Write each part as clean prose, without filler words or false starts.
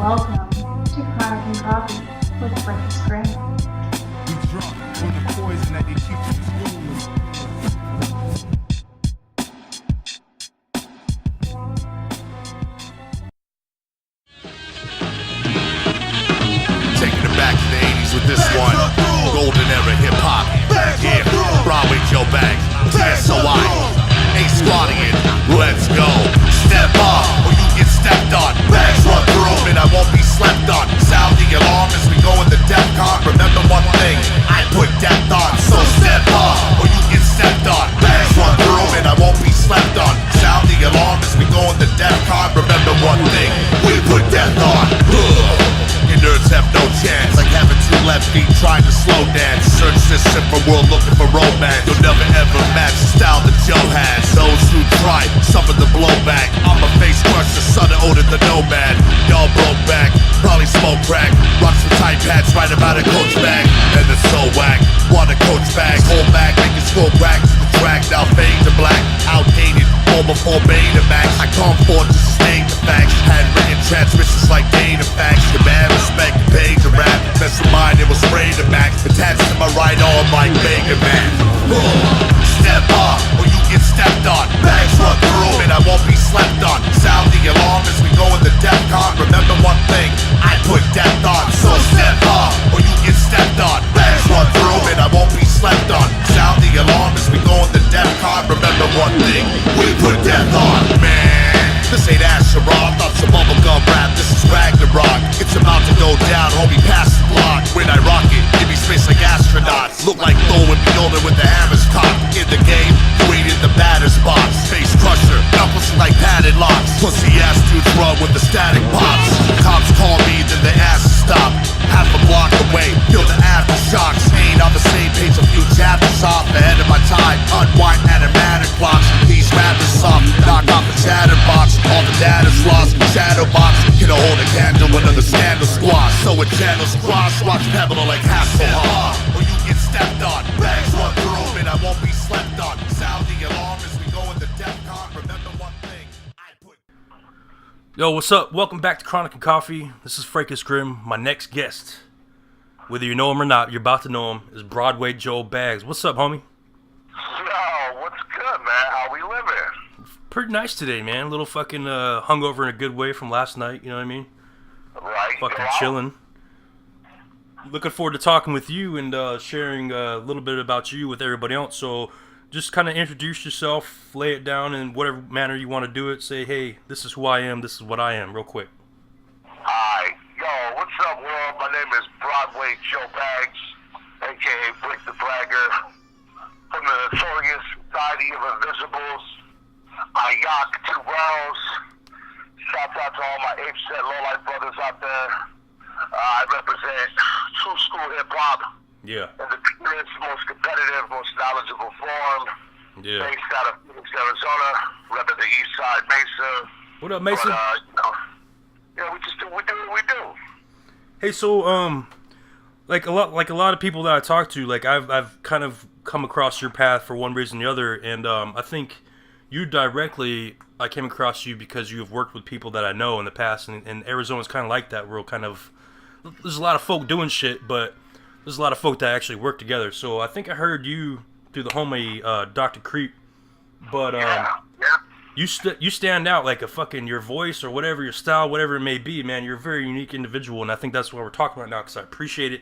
Welcome to CHRONIK N Coffee with FRACAS GRIMM. We drunk for the poison that they keep in schools. Taking it back to the 80s with this one. Golden era hip hop. Yeah, Broadway Joe Baggs. TSOI. A-Squatting. Let's go. Step up or you get stepped on. Bags run through and I won't be slept on. Sound the alarm as we go in the DEFCON. Remember one thing, I put depth on. So step up or you get stepped on. Bags run through and I won't be slept on. Sound the alarm as we go in the DEFCON. Remember one thing, we put death on. You nerds have no chance, like having two left feet trying to slow dance. Search this simple world looking for romance. You'll never ever match the style that Joe has. Those who try suffer the blowback. I'm a face crusher, son of Odin the Nomad. Y'all broke back, probably smoke crack. Rock some tight pads, right about a coach bag. And it's so whack, want a coach bag. Hold back, make it scroll back to the track. Now fade to black, outdated, more before Betamax. I come forth to sustain the facts. Handwritten transmissions like data facts. Demand respect, paid to rap. Mess with mine, it was sprayed to max. Attached to my right arm like Mega Man. Step up or you get stepped on. Bags run through and I won't be slept on. Sound the alarm as we go in the DEFCON. Remember one thing, I put depth on. So step up or you get stepped on. Bags run through and I won't be slept on. Sound the alarm as we go in the DEFCON. Remember one thing, we put death on. Man, this ain't Asheroth, thought some bubblegum rap, this is Ragnarok. It's about to go down, homie, pass the block. When I rock it, give me space like astronauts. Look like Thor and Mjolnir with the hammers cocked. In the game, you ain't in the batter's box. Face crusher, knuckles like padded locks. Pussy ass dudes run with the static pops. Cops call me, then they ask to stop. Half a block away, feel the aftershocks. Ain't on the same page, a few chapters off. Ahead of my time, unwind animatic clocks. These rappers soft, knock off a chatterbox. All the data's lost, shadow box. Can I hold a candle when the scandal squash? So a channel's cross, watch Pebble like Hasselhoff. Or you get stepped on, bags run through and I won't be slept on. Sound the alarm as we go in the DEFCON. Remember one thing, I put... Yo, what's up? Welcome back to CHRONIK N Coffee. This is FRACAS GRIMM. My next guest, whether you know him or not, you're about to know him, is Broadway Joe Baggs. What's up, homie? Yo, what's good, man? How we living? Pretty nice today, man. A little fucking hungover in a good way from last night, you know what I mean? Right. Fucking chilling. Looking forward to talking with you and sharing a little bit about you with everybody else. So just kind of introduce yourself, lay it down in whatever manner you want to do it. Say, hey, this is who I am, this is what I am, real quick. Hi. Yo, what's up, world? My name is Broadway Joe Baggs, a.k.a. Brick the Bragger, from the Notorious Society of Invisibles. I yak 2 wells. Shouts out to all my ape set lowlife brothers out there. I represent true school hip-hop. Yeah. In the purest, most competitive, most knowledgeable form. Yeah. Based out of Phoenix, Arizona. Repping the East Side Mesa. What up, Mason? But, we just do what we do. Hey, so like a lot of people that I talk to, like I've kind of come across your path for one reason or the other, and I think you directly, I came across you because you have worked with people that I know in the past, and Arizona's kind of like that. We're kind of, there's a lot of folk doing shit, but there's a lot of folk that actually work together. So I think I heard you through the homie Dr. Creep, but you stand out like a fucking, your voice or whatever, your style, whatever it may be, man. You're a very unique individual, and I think that's what we're talking about now because I appreciate it,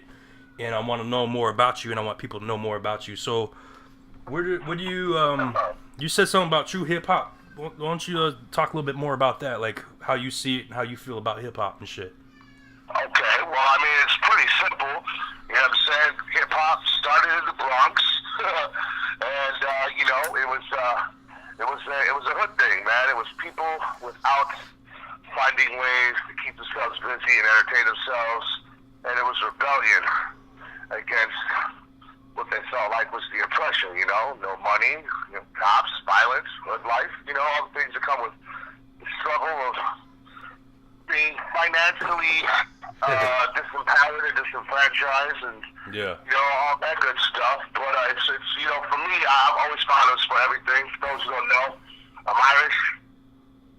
and I want to know more about you, and I want people to know more about you. So what do you you said something about true hip hop. Why don't you talk a little bit more about that, like how you see it and how you feel about hip hop and shit? Okay, well, I mean, it's pretty simple. You know what I'm saying? Hip hop started in the Bronx, and it was a hood thing, man. It was people without finding ways to keep themselves busy and entertain themselves, and it was rebellion against what they felt like was the oppression. You know, no money, cops, violence, hood life. You know, all the things that come with the struggle of being financially disempowered and disenfranchised, and all that good stuff. But it's for me, I've always found this for everything. For those who don't know, I'm Irish.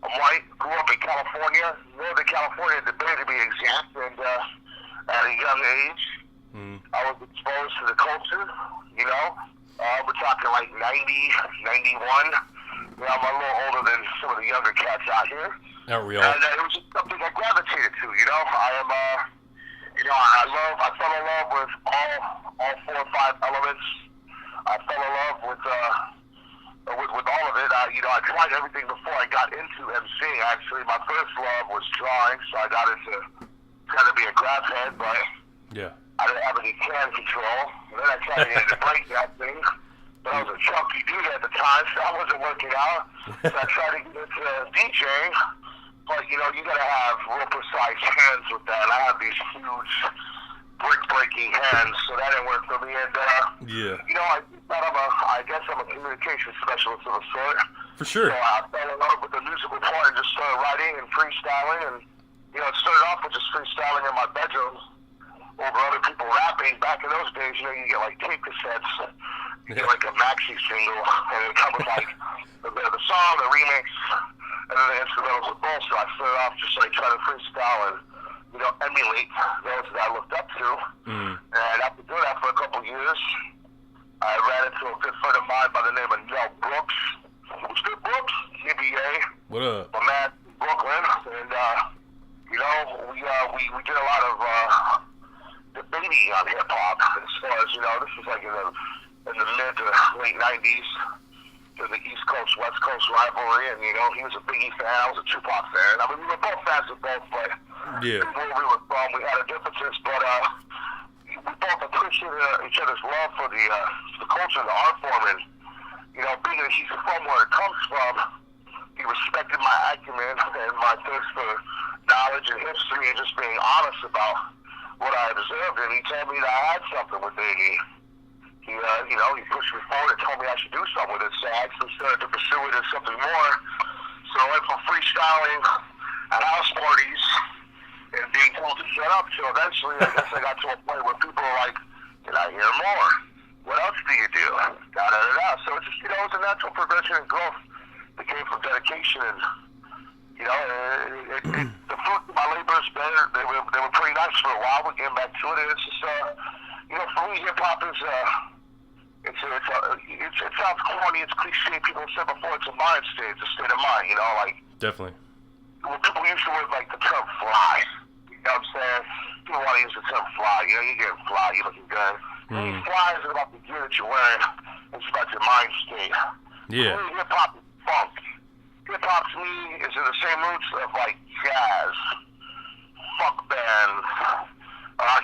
I'm white, grew up in California, Northern California, the Bay to be exact, and at a young age, I was exposed to the culture, you know. We're talking like 90, 91. You know, I'm a little older than some of the younger cats out here. Not real. And it was just something I gravitated to, you know. I am, you know, I fell in love with all 4 or 5 elements. I fell in love with all of it. You know, I tried everything before I got into MCing. Actually, my first love was drawing, so I got into trying to be a graph head, but Yeah. I didn't have any can control. And then I tried to get into breakdancing, but I was a chunky dude at the time, so I wasn't working out. So I tried to get into DJing, but you know, you gotta have real precise hands with that. And I have these huge brick-breaking hands, so that didn't work for me. And Yeah. you know, I guess I'm a communication specialist of a sort. For sure. So I fell in love with the musical part and just started writing and freestyling. And you know, it started off with just freestyling in my bedroom over other people rapping. Back in those days, you know, you get like tape cassettes, you get like a maxi single, and it comes with like the song, the remix, and then the instrumentals with both. So I started off just like trying to freestyle and, you know, emulate those that I looked up to. And after doing that for a couple years, I ran into a good friend of mine by the name of Nell Brooks. What's good, Brooks? NBA. What up? My man, Brooklyn. And, you know, we did a lot of debating on hip-hop as far as, you know, this was like in the mid to late 90s, to the East Coast, West Coast rivalry, and, you know, he was a Biggie fan, I was a Tupac fan. I mean, we were both fans of both, but Yeah. where we were from, we had our differences, but we both appreciated each other's love for the culture, the art form, and, you know, being that he's from where it comes from, he respected my acumen and my thirst for knowledge and history and just being honest about what I observed, and he told me that I had something with Iggy. He, you know, he pushed me forward and told me I should do something with it, so I actually started to pursue it as something more. So I went from freestyling at house parties and being told to shut up, so eventually I guess I got to a point where people were like, can I hear more? What else do you do? Da-da-da-da. So it just, you know, it was a natural progression and growth that came from dedication and, you know, the fruit of my labors, they were pretty nice for a while. We're getting back to it. And it's just, you know, for me, hip-hop is, it sounds corny, it's cliche. People said before, it's a mind state, it's a state of mind, you know, like. Definitely. When people used to use like the term fly, you know what I'm saying? People want to use the term fly, you know, you're getting fly, you're looking good. Fly isn't about the gear that you're wearing, it's about your mind state. Yeah. For me, hip-hop is funk. Hip-hop to me is in the same roots of like jazz, funk bands.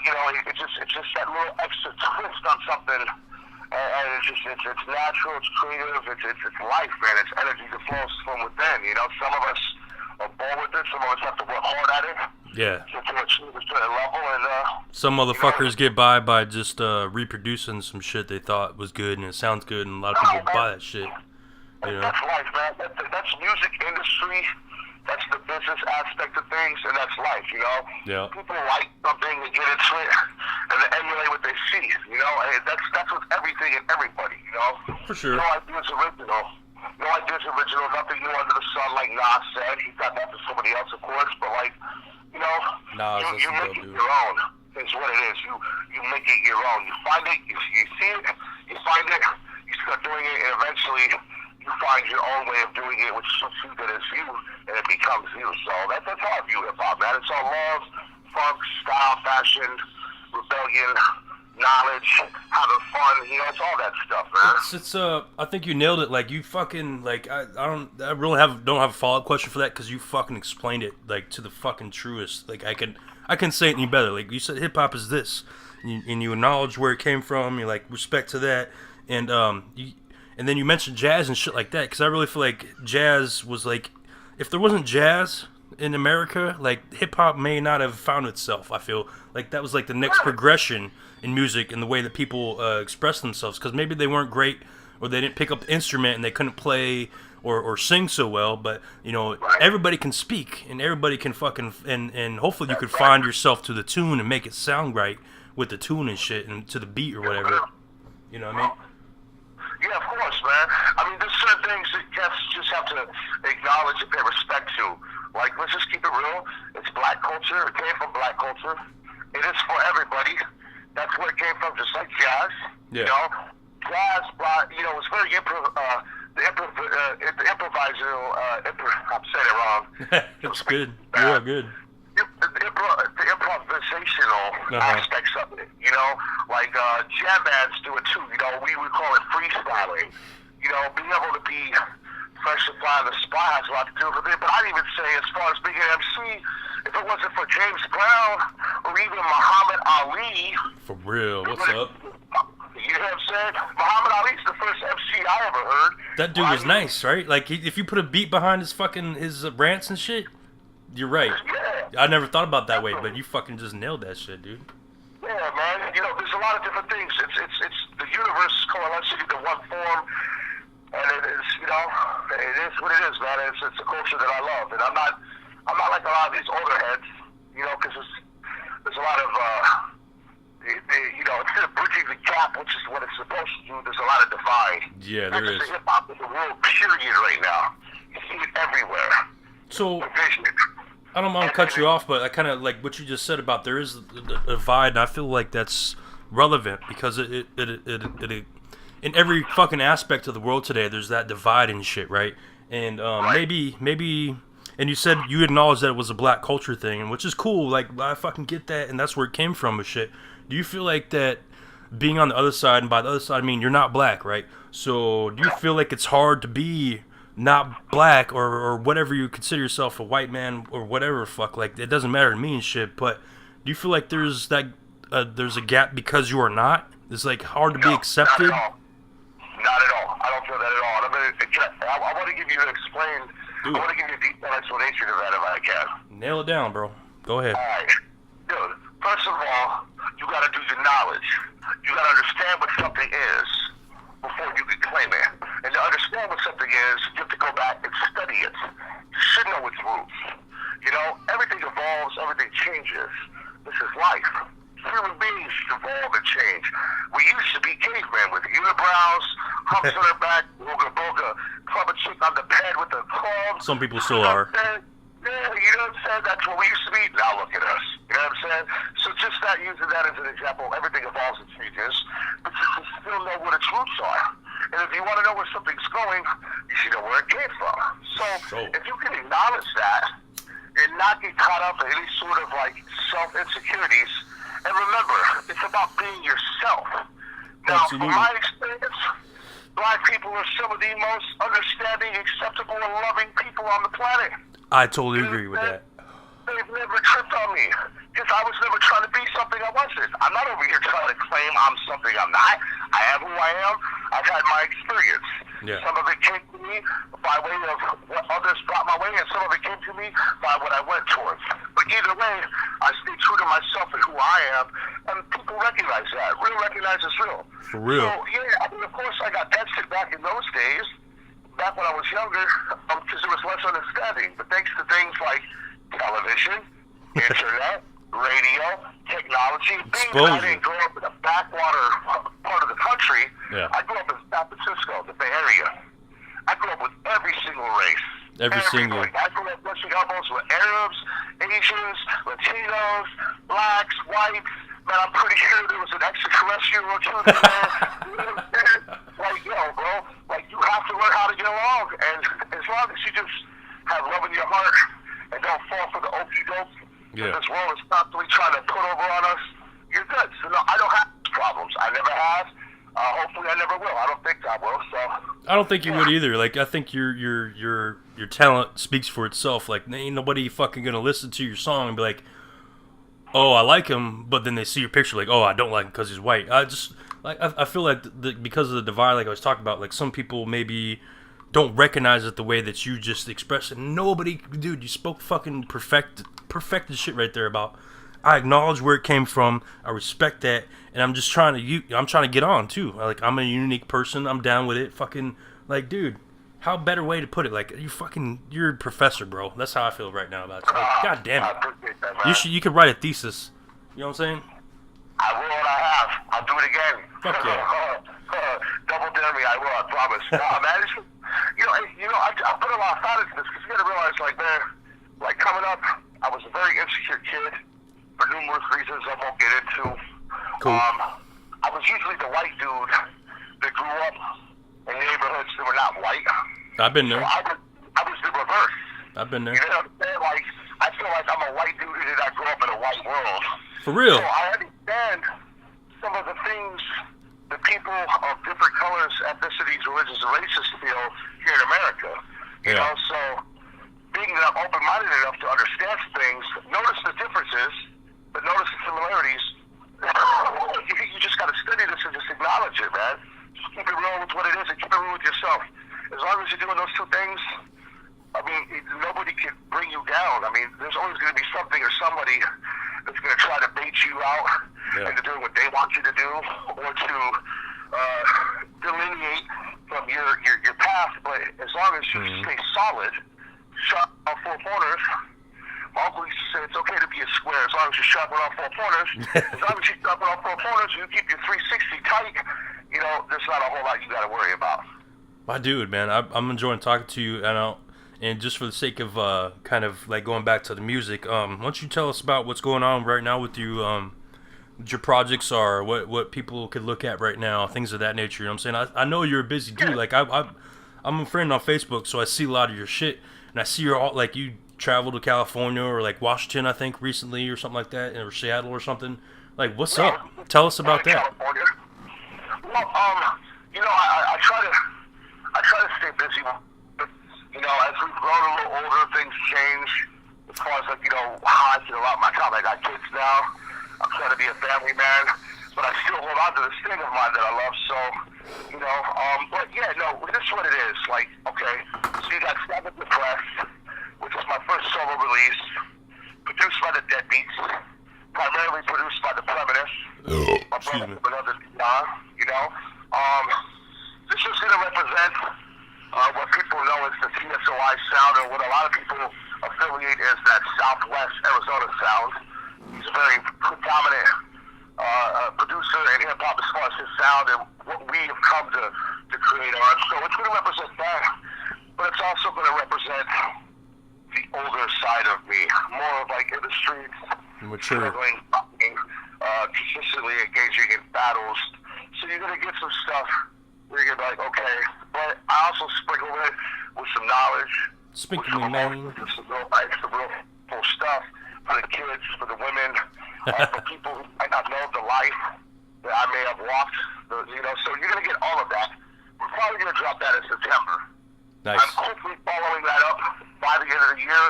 You know, it's just that little extra twist on something, and it's natural, it's creative, it's life, man. It's energy that flows from within. You know, some of us are born with it, some of us have to work hard at it. Yeah. To achieve a certain level, and some motherfuckers get by just reproducing some shit they thought was good and it sounds good, and a lot of people buy that shit. You know? That's life, man. That's music industry. That's the business aspect of things, and that's life, you know? Yeah. People like something, they get into it, and they emulate what they see, you know? And that's with everything and everybody, you know? For sure. No idea's original. No idea's original. Nothing new under the sun, like Nas said. He got that to somebody else, of course, but, like, you know, you make it your own. Is what it is. You make it your own. You find it, you see it, you find it, you start doing it, and eventually you find your own way of doing it, which suits you, that is you, and it becomes you. So that's how I view hip-hop, man. It's all love, funk, style, fashion, rebellion, knowledge, having fun, you know, it's all that stuff, man. It's I think you nailed it. Like, you fucking, like, I really don't have a follow-up question for that, because you fucking explained it, like, to the fucking truest. Like, I can say it any better. Like, you said hip-hop is this, and you acknowledge where it came from, you like, respect to that, and then you mentioned jazz and shit like that, because I really feel like jazz was, like, if there wasn't jazz in America, like, hip-hop may not have found itself. I feel like that was, like, the next progression in music and the way that people express themselves, because maybe they weren't great, or they didn't pick up the instrument and they couldn't play or sing so well, but, you know, everybody can speak, and everybody can fucking, and hopefully you could find yourself to the tune and make it sound right with the tune and shit, and to the beat or whatever, you know what I mean? Yeah, of course, man. I mean, there's certain things that cats just have to acknowledge and pay respect to. Like, let's just keep it real. It's black culture. It came from black culture. It is for everybody. That's where it came from, just like jazz. Yeah. You know, jazz, was very I'm saying it wrong. It's good. Yeah, good. The improvisational aspects of it, you know, like jam bands do it too. You know, we would call it freestyling. You know, being able to be fresh and fly on the spot has a lot to do with it. But I'd even say, as far as being an MC, if it wasn't for James Brown or even Muhammad Ali. For real, what's up? You know what I'm saying? Muhammad Ali's the first MC I ever heard. That dude was nice, right? Like, if you put a beat behind his rants and shit, you're right. Yeah. I never thought about that way, but you fucking just nailed that shit, dude. Yeah, man. You know, there's a lot of different things. It's the universe coalescing into one form, and it is, you know, it is what it is, man. It's a culture that I love, and I'm not like a lot of these older heads, you know, because there's a lot of you know, instead of bridging the gap, which is what it's supposed to do, there's a lot of divide. Yeah, there is. Hip hop is a world period right now. You see it everywhere. So, Division. I don't want to cut you off, but I kind of like what you just said about there is a divide, and I feel like that's relevant because it in every fucking aspect of the world today, there's that divide and shit, right? And maybe, and you said you acknowledged that it was a black culture thing, which is cool. Like, I fucking get that, and that's where it came from, with shit. Do you feel like that being on the other side, and by the other side I mean you're not black, right? So do you feel like it's hard to be not black or whatever you consider yourself, a white man or whatever fuck, like it doesn't matter to me and shit, but do you feel like there's a gap because you are not? It's like hard to be accepted? Not at all. I don't feel that at all. I want to give you an explain. Dude. I want to give you a detailed explanation of that if I can. Nail it down, bro. Go ahead. All right. Dude, first of all, you got to do your knowledge. You got to understand what something is before you can claim it. And to understand what something is, you have to go back and study it. You should know its roots. You know, everything evolves, everything changes. This is life. Human beings evolve and change. We used to be cavemen with unibrows, humps on their back, booga booga, club a chick on the bed with a club. Some people still are. Yeah, you know what I'm saying? That's what we used to be. Now look at us. You know what I'm saying? So just that, using that as an example, everything evolves and changes, but you can still know what its roots are. And if you want to know where something's going, you should know where it came from. So if you can acknowledge that and not get caught up in any sort of like self-insecurities, and remember, it's about being yourself. Now, from my experience, black people are some of the most understanding, acceptable, and loving people on the planet. I totally agree with that. They've never tripped on me because I was never trying to be something I wasn't. I'm not over here trying to claim I'm something I'm not. I am who I am. I've had my experience. Yeah. Some of it came to me by way of what others brought my way, and some of it came to me by what I went towards. But either way, I stay true to myself and who I am, and people recognize that. Real recognize it's real. For real. So, yeah, I mean, of course, I got tested back in those days, back when I was younger, because there was less understanding. But thanks to things like television, internet, radio, technology, being that I didn't grow up in a backwater part of the country, I grew up in San Francisco, the Bay Area. I grew up with every single race. Every single. I grew up brushing elbows with Arabs, Asians, Latinos, blacks, whites. Man, I'm pretty sure there was an extraterrestrial or two there. Like, yo, bro, like, you have to learn how to get along. And as long as you just have love in your heart and don't fall for the okey doke that this world is constantly trying to put over on us, you're good. So, no, I don't have problems. I never have. Hopefully I never will. I don't think I will. So I don't think you would either. Like, I think your talent speaks for itself. Like, ain't nobody fucking gonna listen to your song and be like, oh, I like him, but then they see your picture like, oh, I don't like him because he's white. I feel like because of the divide, like I was talking about, like some people maybe don't recognize it the way that you just expressed it. Nobody, dude, you spoke fucking perfected shit right there about. I acknowledge where it came from. I respect that, and I'm just trying to get on too. Like, I'm a unique person. I'm down with it. Fucking, like, dude, how better way to put it? Like, you're a professor, bro. That's how I feel right now about you. Like, God damn it. I appreciate that, man. You could write a thesis. You know what I'm saying? I will, and I have. I'll do it again. Fuck yeah. Double down scare me, I will, I promise. Nah, man, it's, I put a lot of thought into this because you got to realize, like, man, like coming up, I was a very insecure kid for numerous reasons I won't get into. Cool. I was usually the white dude that grew up in neighborhoods that were not white. I've been there. So I was the reverse. I've been there. You know what I'm saying? Like, I feel like I'm a white dude and I grew up in a white world. For real. So I understand some of the things that people of different colors, ethnicities, religions, and races feel here in America. You know, so being that I'm open-minded enough to understand things, notice the differences, but notice the similarities. You just got to study this and just acknowledge it, man. Just keep it real with what it is and keep it real with yourself. As long as you're doing those two things, I mean, nobody can bring you down. I mean, there's always going to be something or somebody that's going to try to bait you out into doing what they want you to do, or to delineate from your path. But as long as you stay solid, shot on four corners. My uncle used to say it's okay to be a square as long as you're sharp on four corners. As long as you're sharp on four corners, you keep your 360 tight. You know, there's not a whole lot you got to worry about. My dude, man, I'm enjoying talking to you, and just for the sake of kind of like going back to the music, why don't you tell us about what's going on right now with you, what your projects are, what people could look at right now, things of that nature. You know what I'm saying? I know you're a busy dude. Like I'm a friend on Facebook, so I see a lot of your shit, and I see you're all like you traveled to California or like Washington, I think, recently or something like that, or Seattle or something. Like, what's up? Tell us about that. California. Well, I try to stay busy. You know, as we've grown a little older, things change as far as, like, you know, how I feel about my time. I got kids now. I'm trying to be a family man, but I still hold on to this thing of mine that I love. So, you know, but yeah, no, this is what it is. Like, okay, so you got Sabbath the Press, which is my first solo release, produced by the Deadbeats, primarily produced by the Feminists. My brother from another beyond, you know. This is going to represent what people know as the TSOI sound, or what a lot of people affiliate as that Southwest Arizona sound. He's a very predominant producer in hip-hop as far as his sound and what we have come to create on. So it's going to represent that, but it's also going to represent the older side of me, more of like in the streets, struggling, consistently engaging in battles. So you're going to get some stuff where you're going to be like, okay, but I also sprinkle it with some knowledge. Sprinkle me, man. Some real full stuff for the kids, for the women, for people who might not know the life that I may have walked. You know, so you're going to get all of that. We're probably going to drop that in September. Nice. I'm hopefully following that up by the end of the year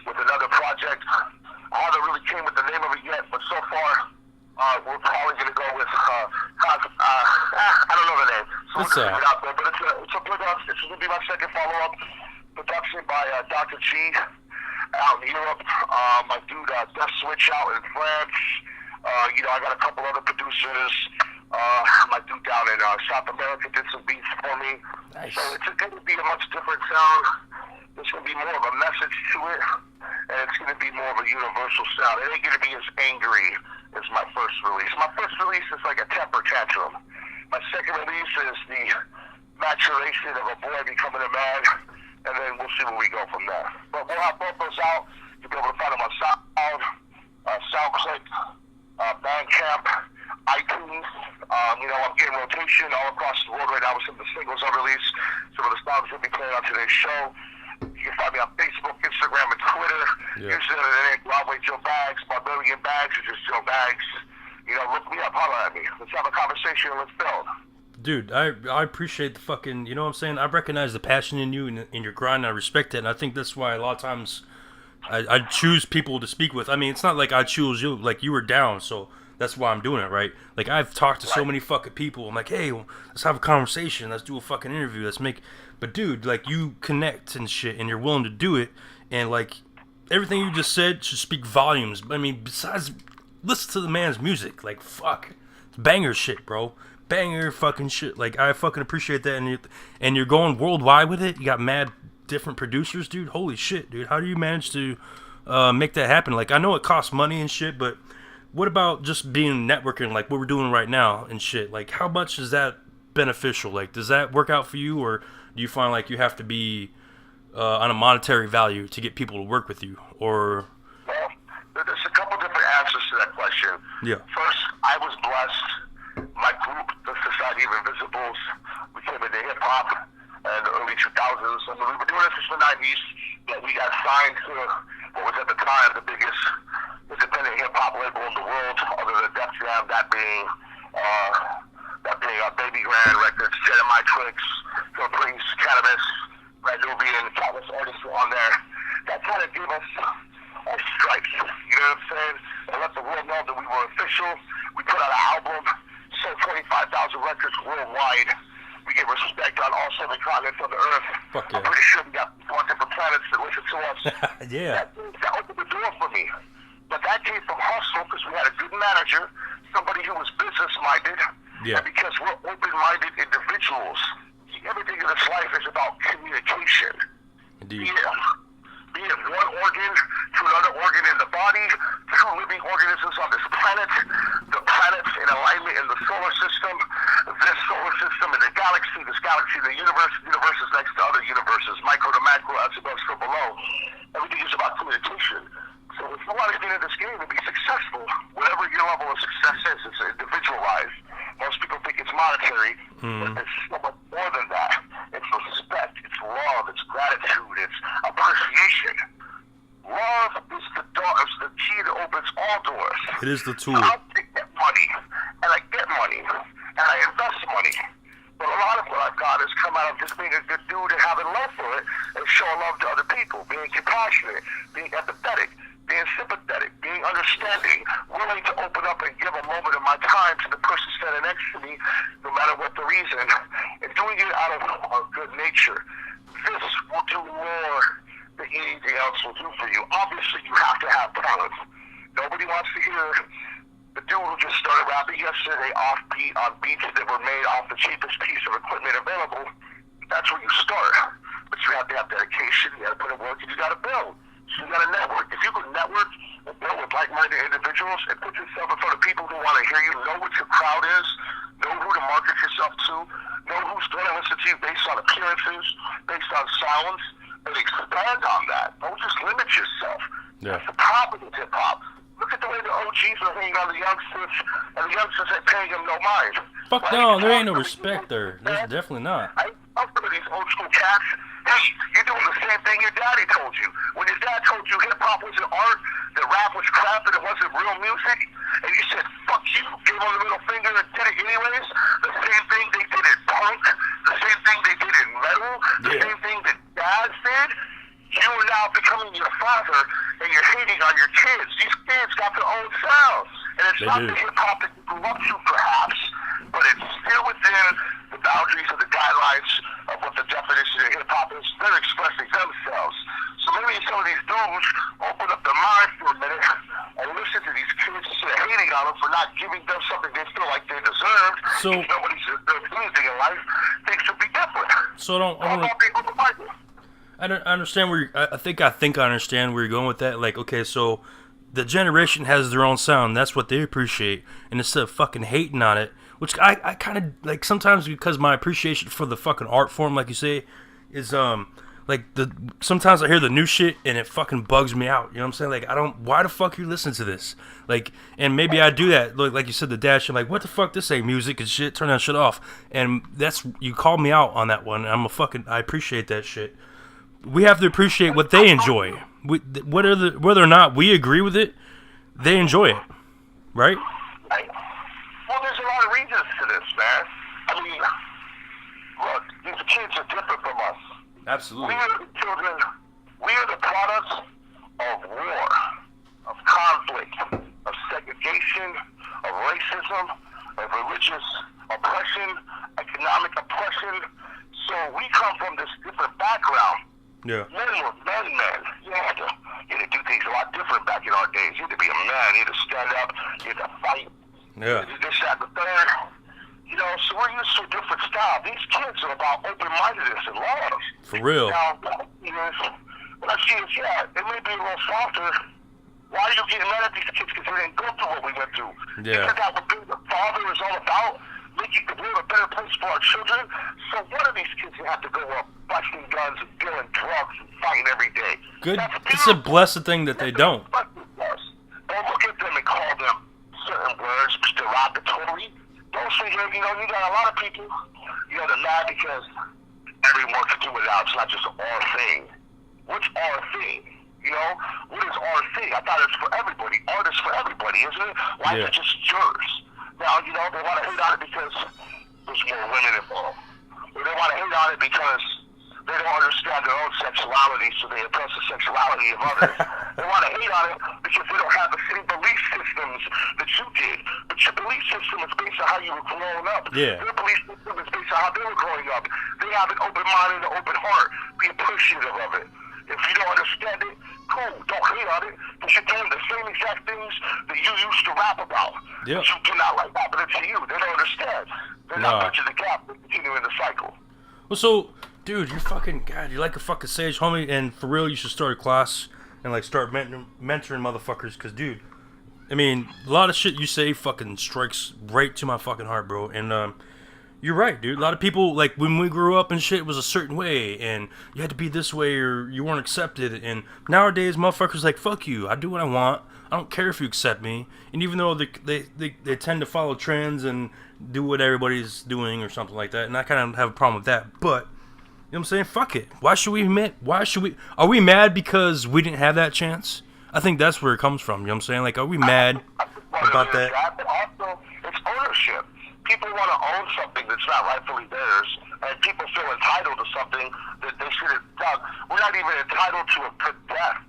with another project. I haven't really came with the name of it yet, but so far we're probably going to go with I don't know the name. So we're going to get out there, but it's a production. It's going to be my second follow-up production by Dr. G out in Europe. My dude Death Switch out in France. You know, I got a couple other producers. My dude down in South America did some beats for me. Nice. So it's going to be a much different sound. There's going to be more of a message to it, and it's going to be more of a universal sound. It ain't going to be as angry as my first release. My first release is like a temper tantrum. My second release is the maturation of a boy becoming a man, and then we'll see where we go from there. But we'll have both those out. You'll be able to find them on SoundClick, Bandcamp, iTunes. You know, I'm getting rotation all across the world right now with some of the singles I released, some of the songs we'll be playing on today's show. You can find me on Facebook, Instagram, and Twitter. Using the name Broadway Joe Baggs, Barbarian Baggs, or just Joe Baggs. You know, look me up, holler at me. Let's have a conversation and let's build. Dude, I appreciate the fucking, you know what I'm saying? I recognize the passion in you and in your grind, and I respect it, and I think that's why a lot of times I choose people to speak with. I mean, it's not like I choose you, like you were down, so that's why I'm doing it, right? Like, I've talked to so many fucking people. I'm like, hey, let's have a conversation. Let's do a fucking interview. Let's make... But, dude, like, you connect and shit, and you're willing to do it. And, like, everything you just said should speak volumes. I mean, besides, listen to the man's music. Like, fuck. It's banger shit, bro. Banger fucking shit. Like, I fucking appreciate that. And you're going worldwide with it. You got mad different producers, dude. Holy shit, dude. How do you manage to make that happen? Like, I know it costs money and shit, but... What about just being networking like what we're doing right now and shit? Like, how much is that beneficial? Like, does that work out for you, or do you find like you have to be on a monetary value to get people to work with you, or? Well, there's a couple different answers to that question. Yeah. First, I was blessed. My group, the Society of Invisibles, we came into hip hop in the early 2000s. So we were doing this since the 90s. But we got signed to what was at the time the biggest independent hip hop label in the world, other than Def Jam, that being Baby Grand Records, Jeremiah Twix, Phil Priest, Cannabis, Red Nubian, countless artists were on there. That kind of gave us our stripes, you know what I'm saying? And let the world know that we were official. We put out an album, sold 25,000 records worldwide. We get respect on all 7 continents of the earth. Fuck yeah. I'm pretty sure we got 4 different planets that listen to us. Yeah. That opened the door for me. But that came from hustle because we had a good manager, somebody who was business-minded. Yeah. And because we're open-minded individuals, everything in this life is about communication. Indeed. Be it one organ to another organ in the body, 2 living organisms on this planet, the planets in alignment in the solar system, this solar system in the galaxy, this galaxy in the universe is next to other universes, micro to macro, as above, so below. Everything is about communication. So if you want to get in this game and be successful, whatever your level of success is, it's individualized. Most people think it's monetary, but it's so much more than that. It's respect, it's love, it's gratitude, it's appreciation. Love is the door, it's the key that opens all doors. It is the tool. I get money, and I get money, and I invest money. But a lot of what I've got has come out of just being a good dude and having love for it and showing love to other people, being compassionate, being empathetic, being sympathetic, being understanding, willing to open up and give a moment of my time to the person standing next to me, no matter what the reason, and doing it out of a good nature. This will do more than anything else will do for you. Obviously, you have to have talent. Nobody wants to hear the dude who just started rapping yesterday offbeat on beats that were made off the cheapest piece of equipment available. That's where you start. But you have to have dedication, you have to put in work, and you got to build. So you got to network. If you can network and build with like-minded individuals and put yourself in front of people who want to hear you, know what your crowd is, know who to market yourself to, know who's going to listen to you based on appearances, based on sounds, and expand on that. Don't just limit yourself. Yeah. That's the problem with hip-hop. Look at the way the OGs are hanging on the youngsters, and the youngsters ain't paying them no mind. Fuck no, there ain't no respect there. There's definitely not. I love some of these old school cats. Hey, you're doing the same thing your daddy told you. When your dad told you hip-hop was an art, that rap was crap, and it wasn't real music, and you said, fuck you, gave him the middle finger and did it anyways, the same thing they did in punk, the same thing they did in metal, the same thing that dads did, you are now becoming your father, and you're hating on your kids. These kids got their own sounds. And it's not the hip-hop that you grew up to, perhaps, but it's still within the boundaries of the guidelines of what the definition of hip-hop is. They're expressing themselves. So maybe some of these dudes open up their mind for a minute and listen to these kids instead of hating on them for not giving them something they feel like they deserved. So, if nobody's doing anything in life, things would be different. So I understand where I think I understand where you're going with that. Like, okay, so the generation has their own sound. That's what they appreciate. And instead of fucking hating on it, which I kind of like sometimes because my appreciation for the fucking art form, like you say, is sometimes I hear the new shit and it fucking bugs me out. You know what I'm saying? Like, why the fuck you listen to this? Like, and maybe I do that. Like you said, the dash, I'm like, what the fuck? This ain't music and shit. Turn that shit off. And you called me out on that one. I appreciate that shit. We have to appreciate what they enjoy. Whether or not we agree with it, they enjoy it, right? Well, there's a lot of reasons to this, man. I mean, look, these kids are different from us. Absolutely. We are the children. We are the products of war, of conflict, of segregation, of racism, of religious oppression, economic oppression. So we come from this different background. Yeah. Men were men. You had to do things a lot different back in our days. You had to be a man. You had to stand up. You had to fight. Yeah. This, that, the third. You know, so we're used to a different style. These kids are about open-mindedness and love. For real. Now, what I see is, it may be a little softer. Why are you getting mad at these kids? Because they didn't go through what we went through. Yeah. Isn't that what being a father is all about? making the world a better place for our children. So what are these kids who have to go up busting guns and dealing drugs and fighting every day? Good. It's a blessed thing that they don't. Don't look at them and call them certain words derogatory. Don't say, you know, you got a lot of people, you know, they're mad because everyone can do it now. It's not just our thing. What's our thing? You know, what is our thing? I thought it's for everybody. Art is for everybody, isn't it? Why is it just yours? Now, you know, they want to hate on it because there's more women involved. Or they want to hate on it because they don't understand their own sexuality, so they oppress the sexuality of others. They want to hate on it because they don't have the same belief systems that you did. But your belief system is based on how you were growing up. Yeah. Their belief system is based on how they were growing up. They have an open mind and an open heart. Be appreciative of it. If you don't understand it, cool. Don't hate on it. Because you're doing the same exact things that you used to rap about. Yeah. But you do not like happening to you. They don't understand. They're not bridging the gap. They're continuing the cycle. Well, so, dude, you're fucking, God, you're like a fucking sage, homie, and for real, you should start a class and, like, start mentoring motherfuckers, because, dude, I mean, a lot of shit you say fucking strikes right to my fucking heart, bro, and, you're right, dude. A lot of people, like, when we grew up and shit, it was a certain way, and you had to be this way or you weren't accepted, and nowadays, motherfuckers like, fuck you, I do what I want, I don't care if you accept me, and even though they tend to follow trends and do what everybody's doing or something like that, and I kind of have a problem with that, but, you know what I'm saying, fuck it. Why should we admit, are we mad because we didn't have that chance? I think that's where it comes from, you know what I'm saying, like, are we mad about that? But also, it's ownership. People want to own something that's not rightfully theirs, and people feel entitled to something that they should have done. We're not even entitled to a good death.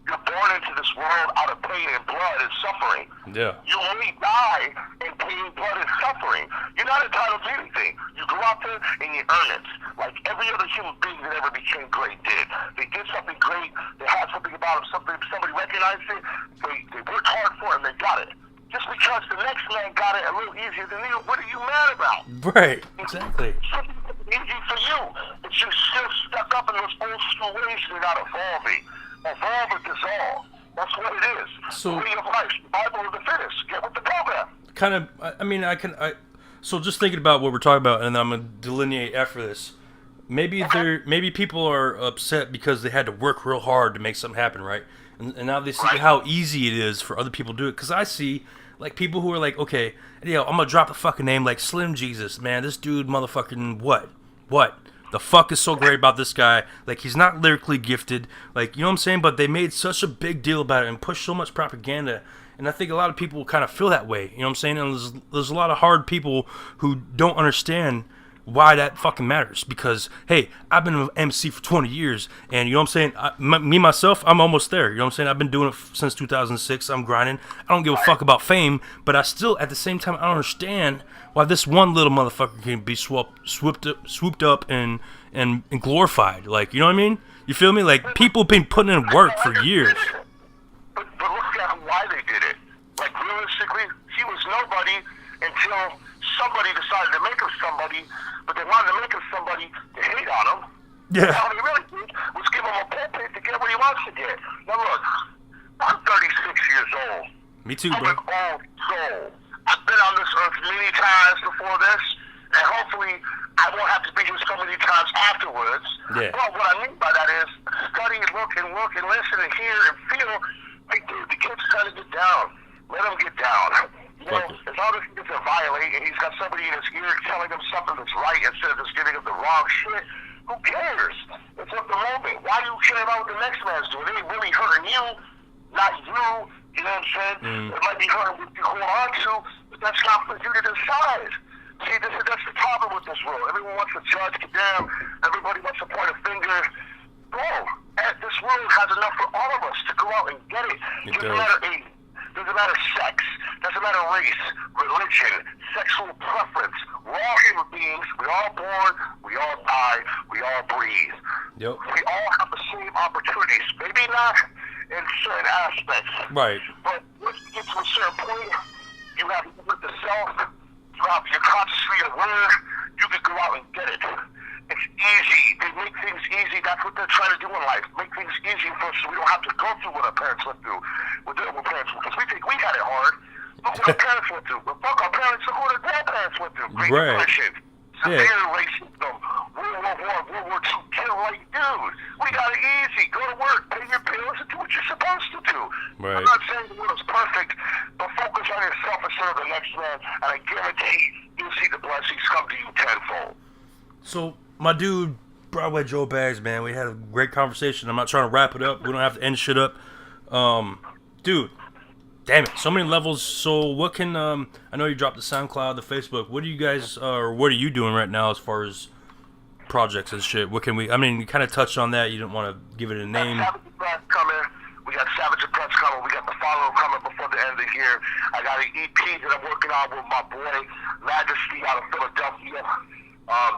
You're born into this world out of pain and blood and suffering. Yeah. You only die in pain, blood, and suffering. You're not entitled to anything. You go out there and you earn it. Like every other human being that ever became great did. They did something great. They had something about them. Somebody recognized it. They worked hard for it and they got it. Just because the next man got it a little easier than you, what are you mad about? Right, exactly. Something easy for you. But you're still stuck up in those old school ways and you're not evolving. Evolve or dissolve. That's what it is. So, way of life. Bible of the fittest. Get with the program. Kind of, I mean, so just thinking about what we're talking about, and I'm going to delineate after this. Maybe people are upset because they had to work real hard to make something happen, right? And now they see how easy it is for other people to do it. Because I see, like, people who are like, okay, yo, I'm going to drop a fucking name like Slim Jesus, man. This dude, motherfucking, what? The fuck is so great about this guy? Like, he's not lyrically gifted. Like, you know what I'm saying? But they made such a big deal about it and pushed so much propaganda. And I think a lot of people kind of feel that way. You know what I'm saying? And there's a lot of hard people who don't understand why that fucking matters. Because, hey, I've been an MC for 20 years. And, you know what I'm saying? Me, myself, I'm almost there. You know what I'm saying? I've been doing it since 2006. I'm grinding. I don't give a fuck about fame. But I still, at the same time, I don't understand why this one little motherfucker can be swooped up and glorified. Like, you know what I mean? You feel me? Like, people have been putting in work for years. But look at why they did it. Like, realistically, he was nobody until somebody decided to make him somebody, but they wanted to make him somebody to hate on him. Yeah. All they really did was give him a pulpit to get what he wants to get. Now look, I'm 36 years old. Me too, I'm bro. an old soul. I've been on this earth many times before this, and hopefully I won't have to be here so many times afterwards. Yeah. Well, what I mean by that is study and look and listen and hear and feel. Like, dude, the kid's trying to get down. Let him get down. You know, as long as he gets a violate and he's got somebody in his ear telling him something that's right instead of just giving him the wrong shit, who cares? It's of the moment. Why do you care about what the next man's doing? It ain't really hurting you, not you. You know what I'm saying? It might be hurting what you hold on to, but that's not for you to decide. See, that's the problem with this world. Everyone wants to judge, condemn. Everybody wants to point a finger. Bro, this world has enough for all of us to go out and get it. Doesn't matter age. Doesn't matter sex. Doesn't matter race, religion, sexual preference. We're all human beings. We're all born. We all die. We all breathe. Yep. We all have the same opportunities. Maybe not in certain aspects. Right. But once you get to a certain point, you have to with the self. You're consciously aware. You can go out and get it. It's easy. They make things easy. That's what they're trying to do in life. Make things easy for us so we don't have to go through what our parents went through. Because we think we had it hard. Look what our parents went through. But fuck our parents, look what our grandparents parents went through. Great Right. Depression, Yeah. severe racism, World War I, World War II, kill like dude. We got it easy. Go to work, pay your bills, and do what you're supposed to do. Right. I'm not saying the world's perfect, but focus on yourself and serve the next man, and I guarantee you'll see the blessings come to you tenfold. So, my dude, Broadway Joe Baggs, man, we had a great conversation. I'm not trying to wrap it up. We don't have to end shit up. Dude, damn it, so many levels. So, what can, I know you dropped the SoundCloud, the Facebook. What do you guys, or what are you doing right now as far as projects and shit? What can we, I mean, you kind of touched on that. You didn't want to give it a name. Savage Press coming. We got Savage Press coming. We got the follow coming before the end of the year. I got an EP that I'm working on with my boy Majesty out of Philadelphia.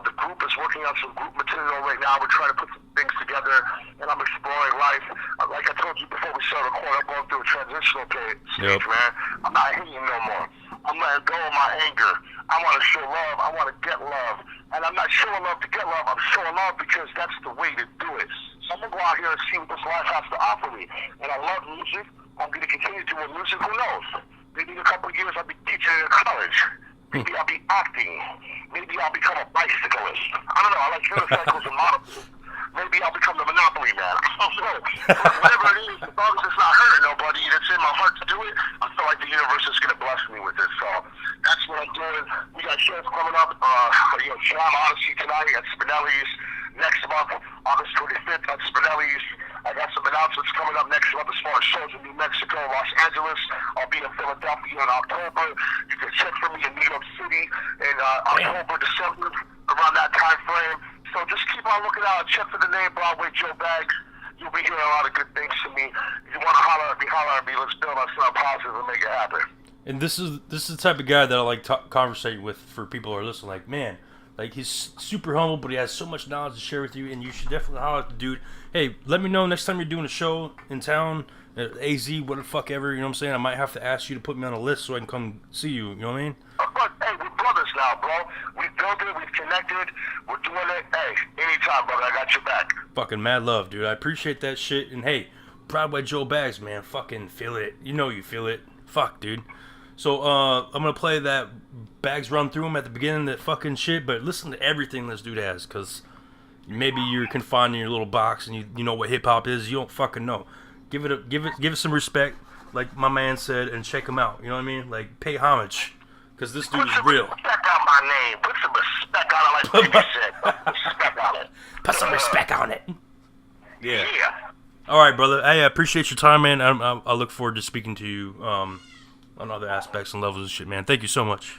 The group is working on some group material right now. We're trying to put some things together, and I'm exploring life. Like I told you before we started recording, I'm going through a transitional stage, man. I'm not hating no more. I'm letting go of my anger. I want to show love. I want to get love. And I'm not showing love to get love. I'm showing love because that's the way to do it. So I'm going to go out here and see what this life has to offer me. And I love music. I'm going to continue doing music. Who knows? Maybe in a couple of years I'll be teaching in college. Maybe I'll be acting. Maybe I'll become a bicyclist. I don't know. I like unicycles and motorcycles. Maybe I'll become the Monopoly man. I don't know. Whatever it is, as long as it's not hurting nobody, it's in my heart to do it. I feel like the universe is going to bless me with it. So that's what I'm doing. We got shows coming up. Slam Odyssey tonight at Spinelli's. Next month, August 25th at Spinelli's. I got some announcements coming up next month as far as shows in New Mexico, Los Angeles. I'll be in Philadelphia in October. You can check for me in New York City in October, December, around that time frame. So just keep on looking out and check for the name Broadway Joe Baggs. You'll be hearing a lot of good things from me. If you want to holler at me, let's build on something positive and make it happen. And this is the type of guy that I like conversating with for people who are listening. Like, man, like he's super humble, but he has so much knowledge to share with you, and you should definitely holler at the dude. Hey, let me know next time you're doing a show in town, at AZ, what the fuck ever, you know what I'm saying? I might have to ask you to put me on a list so I can come see you, you know what I mean? But, hey, we're brothers now, bro. We've built it, we've connected, we're doing it. Hey, anytime, brother, I got your back. Fucking mad love, dude. I appreciate that shit. And hey, Broadway Joe Baggs, man, fucking feel it. You know you feel it. Fuck, dude. So, I'm gonna play that Baggs run through him at the beginning, that fucking shit, but listen to everything this dude has, because maybe you're confined in your little box and you know what hip-hop is, you don't fucking know. Give it some respect, like my man said, and check him out, you know what I mean? Like, pay homage, because this dude is real. Put some respect on my name. Put some respect on it, like Jimmy said. Put some respect on it. Put some respect on it. Yeah. Alright, brother. Hey, I appreciate your time, man. I look forward to speaking to you on other aspects and levels of shit, man. Thank you so much.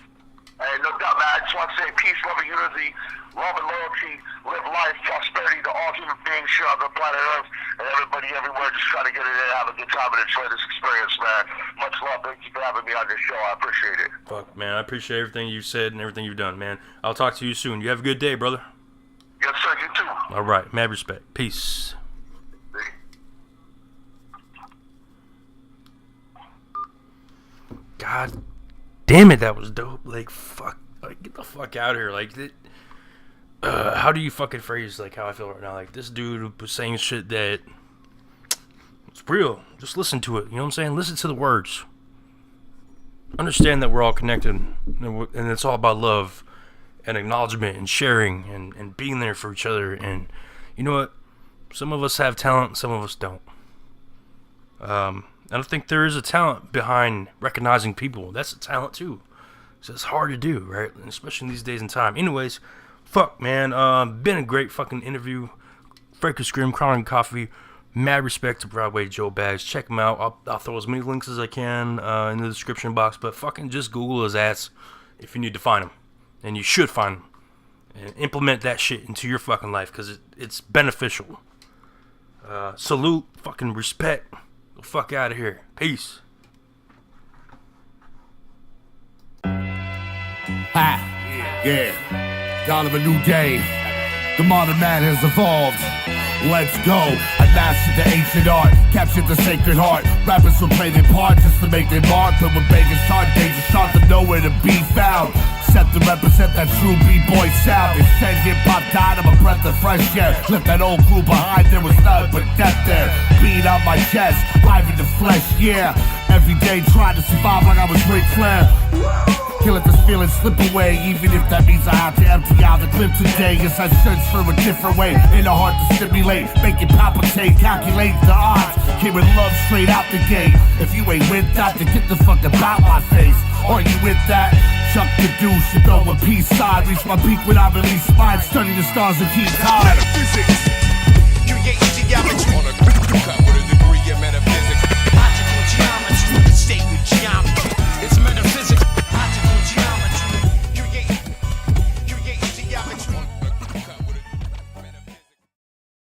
Hey, no doubt, man. I just want to say peace, love, and unity, love and loyalty, live life, prosperity to all human beings here on the planet Earth, and everybody everywhere just trying to get in and have a good time and enjoy this experience, man. Much love. Thank you for having me on this show. I appreciate it. Fuck, man. I appreciate everything you said and everything you've done, man. I'll talk to you soon. You have a good day, brother. Yes, sir. You too. All right. Mad respect. Peace. God damn it, that was dope. Like, fuck. Like, get the fuck out of here. Like, how do you fucking phrase, like, how I feel right now? Like, this dude was saying shit that it's real. Just listen to it. You know what I'm saying? Listen to the words. Understand that we're all connected. And it's all about love and acknowledgement and sharing and being there for each other. And you know what? Some of us have talent, some of us don't. I don't think there is a talent behind recognizing people. That's a talent too. So it's hard to do, right? And especially in these days and time. Anyways, fuck, man. Been a great fucking interview. FRACAS GRIMM, CHRONIK N COFFEE. Mad respect to Broadway Joe Baggs. Check him out. I'll throw as many links as I can in the description box. But fucking just Google his ass if you need to find him. And you should find him. And implement that shit into your fucking life because it's beneficial. Salute. Fucking respect. The fuck out of here. Peace. Yeah. Dawn of a new day. The modern man has evolved. Let's go. I mastered the ancient art, captured the sacred heart. Rappers will play their part just to make their mark. But when bangers start, danger start to nowhere to be found. Set to represent that true B-boy sound. They said hip-hop died, I'm a breath of fresh air. Left that old crew behind, there was nothing but death there. Beat out my chest, live in the flesh, yeah. Every day trying to survive like I was Ric Flair. Can't let this feeling slip away, even if that means I have to empty out the clip today. Yes, I search for a different way, in the heart to stimulate, make it palpitate, calculate the odds. Came with love straight out the gate. If you ain't with that, then get the fuck about my face. Are you with that? Chuck the deuce, you throw a peace side. Reach my peak when I release mine. Study the stars and keep time. Metaphysics. You get geometry.